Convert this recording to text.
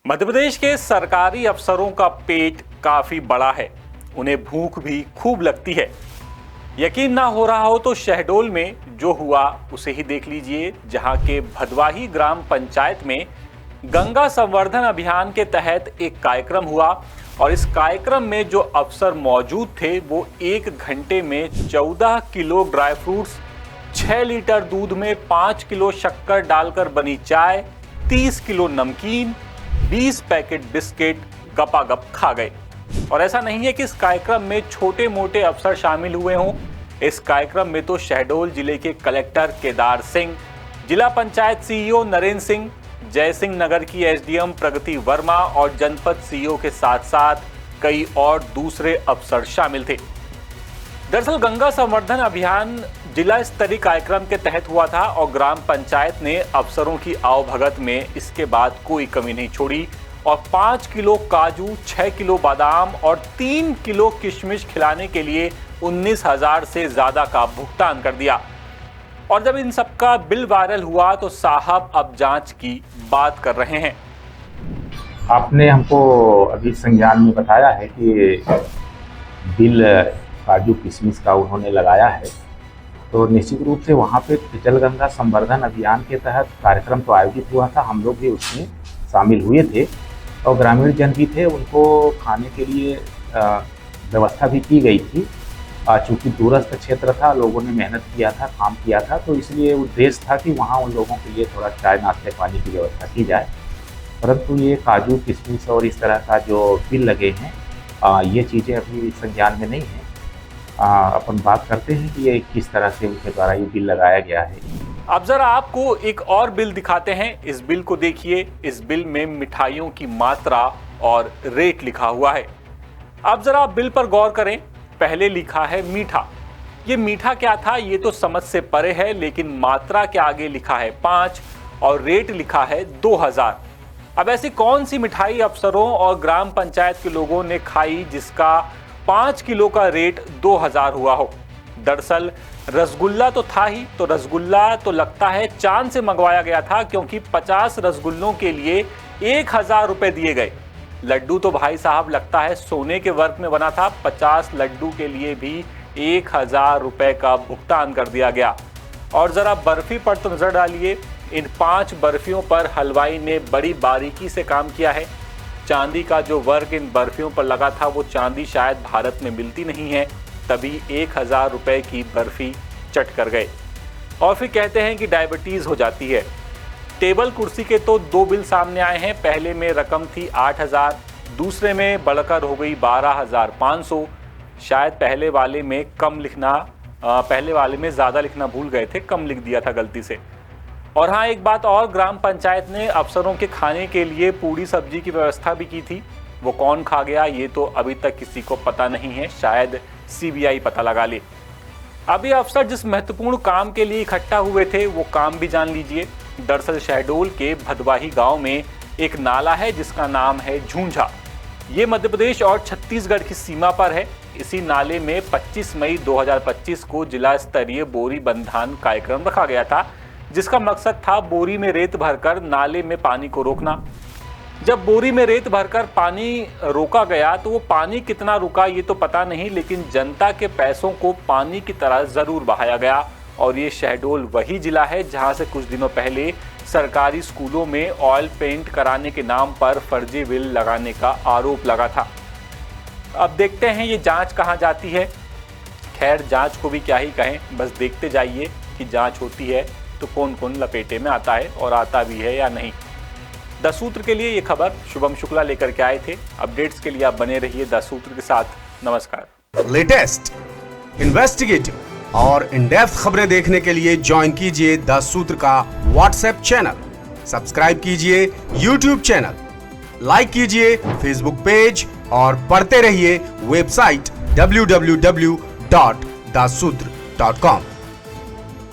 मध्य प्रदेश के सरकारी अफसरों का पेट काफी बड़ा है, उन्हें भूख भी खूब लगती है। यकीन ना हो रहा हो तो शहडोल में जो हुआ उसे ही देख लीजिए, जहां के भदवाही ग्राम पंचायत में गंगा संवर्धन अभियान के तहत एक कार्यक्रम हुआ और इस कार्यक्रम में जो अफसर मौजूद थे वो 1 घंटे में 14 किलो ड्राई फ्रूट्स, 6 लीटर दूध में 5 किलो शक्कर डालकर बनी चाय, 30 किलो नमकीन, 20 पैकेट बिस्किट गपागप खा गए। और ऐसा नहीं है कि इस कार्यक्रम में छोटे मोटे अफसर शामिल हुए हों। इस कार्यक्रम में तो शहडोल जिले के कलेक्टर केदार सिंह, जिला पंचायत सीईओ नरेंद्र सिंह, जय सिंह नगर की एसडीएम प्रगति वर्मा और जनपद सीईओ के साथ साथ कई और दूसरे अफसर शामिल थे। दरअसल गंगा संवर्धन अभियान जिला स्तरीय कार्यक्रम के तहत हुआ था और ग्राम पंचायत ने अफसरों की आवभगत में इसके बाद कोई कमी नहीं छोड़ी और 5 किलो काजू, 6 किलो बादाम और 3 किलो किशमिश खिलाने के लिए 19,000 से ज्यादा का भुगतान कर दिया। और जब इन सबका बिल वायरल हुआ तो साहब अब जांच की बात कर रहे हैं। आपने हमको अभी संज्ञान में बताया है कि बिल काजू किशमिश का उन्होंने लगाया है, तो निश्चित रूप से वहाँ पे जल गंगा संवर्धन अभियान के तहत कार्यक्रम तो आयोजित हुआ था। हम लोग भी उसमें शामिल हुए थे और ग्रामीण जन भी थे, उनको खाने के लिए व्यवस्था भी की गई थी। चूँकि दूरस्थ क्षेत्र था, लोगों ने मेहनत किया था, काम किया था, तो इसलिए उद्देश्य था कि वहाँ उन लोगों के लिए थोड़ा चाय नाश्ते पानी की व्यवस्था की जाए। परंतु ये काजू किशमिश और इस तरह का जो बिल लगे हैं, ये चीज़ें अभी संज्ञान में नहीं हैं। अपन बात करते हैं कि ये किस तरह से उनके द्वारा ये बिल लगाया गया है। अब जरा आपको एक और बिल दिखाते हैं। इस बिल को देखिए। इस बिल में मिठाइयों की मात्रा और रेट लिखा हुआ है। अब जरा बिल पर गौर करें। पहले लिखा है मीठा। ये मीठा क्या था ये तो समझ से परे है, लेकिन मात्रा के आगे लिखा है 5 और रेट लिखा है 2000। अब ऐसी कौन सी मिठाई अफसरों और ग्राम पंचायत के लोगों ने खाई जिसका 5 किलो का रेट 2000 हुआ हो? दरअसल रसगुल्ला तो था ही, तो रसगुल्ला तो लगता है चांद से मंगवाया गया था, क्योंकि 50 रसगुल्लों के लिए 1000 रुपए दिए गए। लड्डू तो भाई साहब लगता है सोने के वर्क में बना था। 50 लड्डू के लिए भी 1000 रुपए का भुगतान कर दिया गया। और जरा बर्फी पर तो नजर डालिए। इन 5 बर्फियों पर हलवाई ने बड़ी बारीकी से काम किया है। चांदी का जो वर्क इन बर्फियों पर लगा था वो चांदी शायद भारत में मिलती नहीं है, तभी 1000 रुपए की बर्फी चट कर गए। और फिर कहते हैं कि डायबिटीज हो जाती है। टेबल कुर्सी के तो 2 बिल सामने आए हैं। पहले में रकम थी 8000, दूसरे में बढ़कर हो गई 12500। शायद पहले वाले में ज़्यादा लिखना भूल गए थे, कम लिख दिया था गलती से। और हाँ, एक बात और, ग्राम पंचायत ने अफसरों के खाने के लिए पूरी सब्जी की व्यवस्था भी की थी। वो कौन खा गया ये तो अभी तक किसी को पता नहीं है, शायद सीबीआई पता लगा ले। अभी अफसर जिस महत्वपूर्ण काम के लिए इकट्ठा हुए थे वो काम भी जान लीजिए। दरअसल शहडोल के भदवाही गांव में एक नाला है जिसका नाम है झूंझा। ये मध्य प्रदेश और छत्तीसगढ़ की सीमा पर है। इसी नाले में 25 मई 2025 को जिला स्तरीय बोरी बंधान कार्यक्रम रखा गया था, जिसका मकसद था बोरी में रेत भरकर नाले में पानी को रोकना। जब बोरी में रेत भरकर पानी रोका गया तो वो पानी कितना रुका ये तो पता नहीं, लेकिन जनता के पैसों को पानी की तरह जरूर बहाया गया। और ये शहडोल वही जिला है जहां से कुछ दिनों पहले सरकारी स्कूलों में ऑयल पेंट कराने के नाम पर फर्जी बिल लगाने का आरोप लगा था। अब देखते हैं ये जांच कहां जाती है। खैर, जांच को भी क्या ही कहें, बस देखते जाइए कि जांच होती है तो कौन कौन लपेटे में आता है और आता भी है या नहीं। 10 सूत्र के लिए ये खबर शुभम शुक्ला लेकर के आए थे। अपडेट्स के लिए आप बने रहिए 10 सूत्र के साथ। नमस्कार। लेटेस्ट, इन्वेस्टिगेटिव और इन डेप्थ खबरें देखने के लिए ज्वाइन कीजिए 10 सूत्र का व्हाट्सएप चैनल, सब्सक्राइब कीजिए यूट्यूब चैनल, लाइक कीजिए फेसबुक पेज और पढ़ते रहिए वेबसाइट www.dasudr.com।